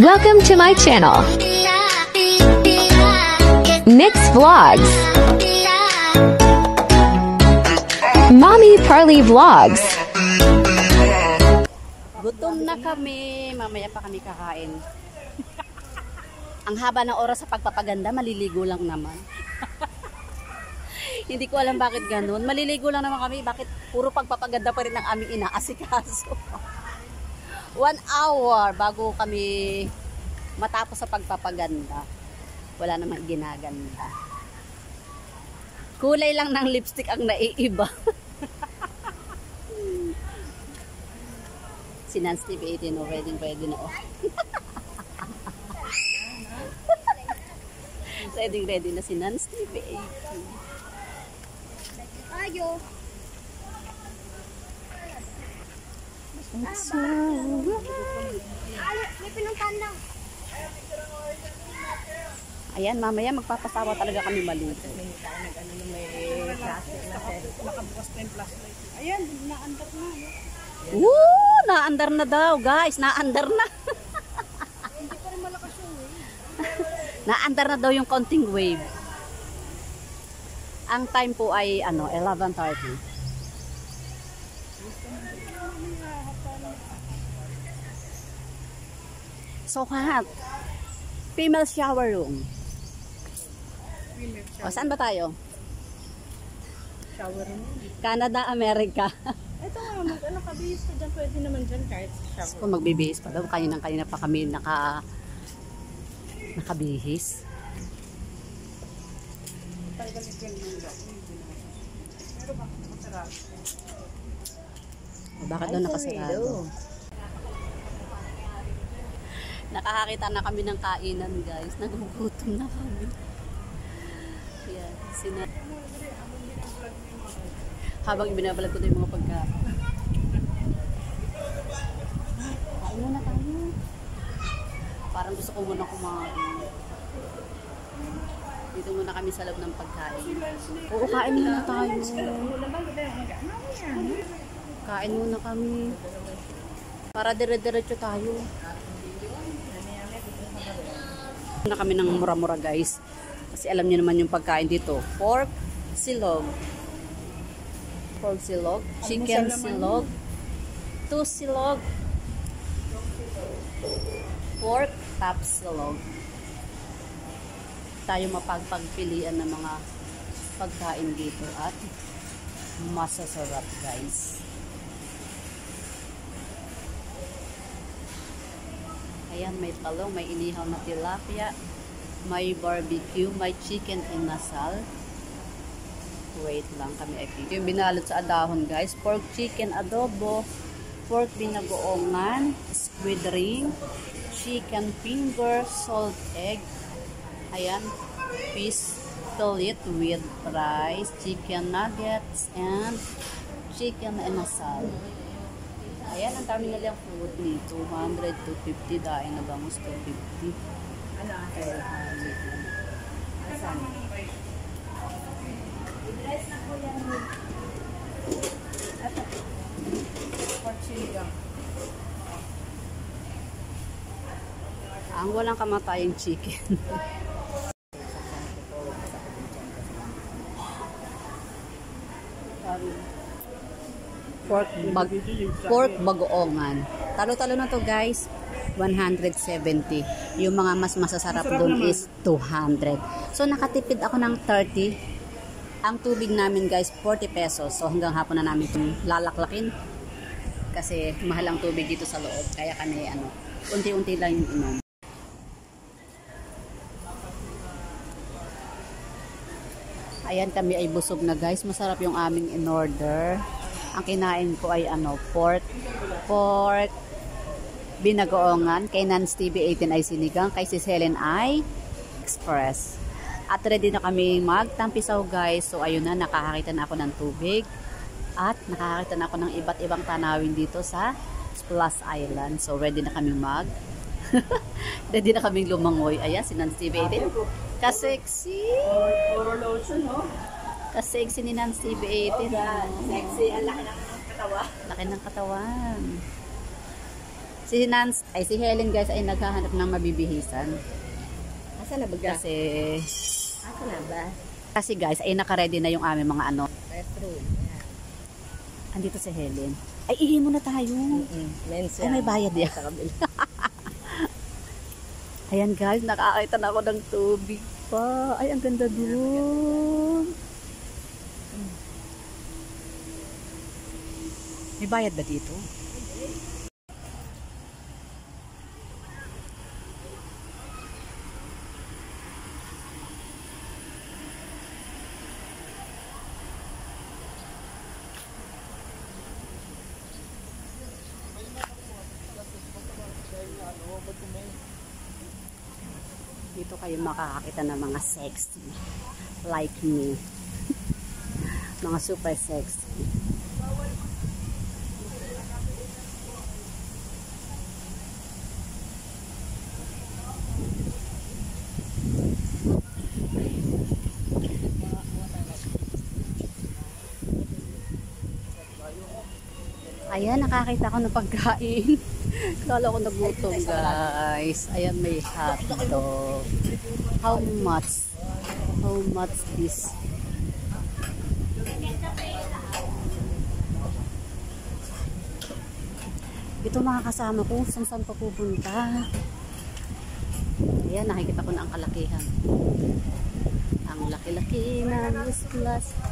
Welcome to my channel, Nix Vlogs, Mommy Parley Vlogs. Gutom na kami, mamaya pa kami kakain. Ang haba ng oras sa pagpapaganda, maliligo lang naman. Hindi ko alam bakit ganun. Maliligo lang naman kami, bakit puro pagpapaganda pa rin ang aming inaasikaso. 1 hour bago kami matapos sa pagpapaganda. Wala namang ginaganda. Kulay lang ng lipstick ang naiiba. Si Nance TV 18, no? Ready na, oh. ready na si Nance TV 18. Ayo. It's may pinuntahan lang. Ayan, mamaya magpapasawa talaga kami maligo. Nakabukas pa yung flashlight. Ayan, naandar na. Woo! Naandar na daw, guys. Naandar na. Hindi pa rin malakas yung wave. Naandar na daw yung counting wave. Ang time po ay 11:30. So hot. Female shower room. O, saan ba tayo? Shower room. Canada, America. Ito nga, kabihis ka dyan. Pwede naman dyan kahit sa shower. Kung magbibihis pa daw, kanina pa kami nakabihis. Bakit daw nakasarado? Nakakakita na kami ng kainan, guys. Nagugutom na kami. Yan, habang ibinabalag ko na yung mga pagkain. Kain muna tayo. Parang gusto ko muna kumain. Dito muna kami sa loob ng pagkain. Oo, kain muna tayo. Kain muna kami. Para dire-diretso tayo. Na kami ng mura-mura, guys. Kasi alam niyo naman yung pagkain dito. Pork silog. Pork silog. Chicken silog. 2 silog. Pork top silog. Tayo mapagpagpilian ng mga pagkain dito at masasarap, guys. Ayan, may talong, may inihaw na tilapia, may barbecue, may chicken inasal. Wait lang, kami ay yung binalot sa adahon, guys. Pork chicken adobo, pork binagoongan, squid ring, chicken finger, salt egg. Ayan, fish fillet with rice, chicken nuggets, and chicken inasal. Ayan, ang dami nilang food ni 200 to 50 dahil na bangus 250. Ano? Asan? I-dress na po yan. Porchillo. Ang walang kamatayang chicken. Pork bagoongan. Talo-talo na to, guys. 170. Yung mga mas masasarap doon is 200. So nakatipid ako ng 30. Ang tubig namin, guys, 40 pesos. So hanggang hapon na namin itong lalaklakin. Kasi mahal ang tubig dito sa loob. Kaya kami unti-unti lang yung inom. Ayan, kami ay busog na, guys. Masarap yung aming in-order. Ang kinain ko ay pork binagoongan. Kay Nance TV 18 ay sinigang. Kay si Helen ay express. At ready na kami magtampisaw, guys. So ayun na, nakakakita na ako ng tubig. At nakakakita na ako ng iba't ibang tanawin dito sa Splash Island. So ready na kami ready na kaming lumangoy. Ayan, si Nance TV 18. Kasexy! Puro lotion, no? Kasexy ni Nance TV 18. Sexy, ang laki ng katawan. Laki ng katawan. Si Helen guys ay naghahanap ng mabibihisan. Asa na ba? Kasi Asa na ba? guys ay naka-ready na yung aming mga ano. Restroom. Andito si Helen. Ay, ihi muna tayo. Men's Ay, may bayad yan. Sa kabila. Ayan guys, nakakita na ako ng tubig pa. Ay, ang ganda doon. May bayad ba dito? Dito kayo makakakita ng mga sexy like me. Mga super sexy. Ayan, nakakita ko ng pagkain. Kala ko nagutom, guys. Ayan, may hotdog. How much? How much this? Ito mga kasama ko, saan pa pupunta. Ayan, nakikita ko na ang kalakihan. Ang laki-laki na Miss Plus.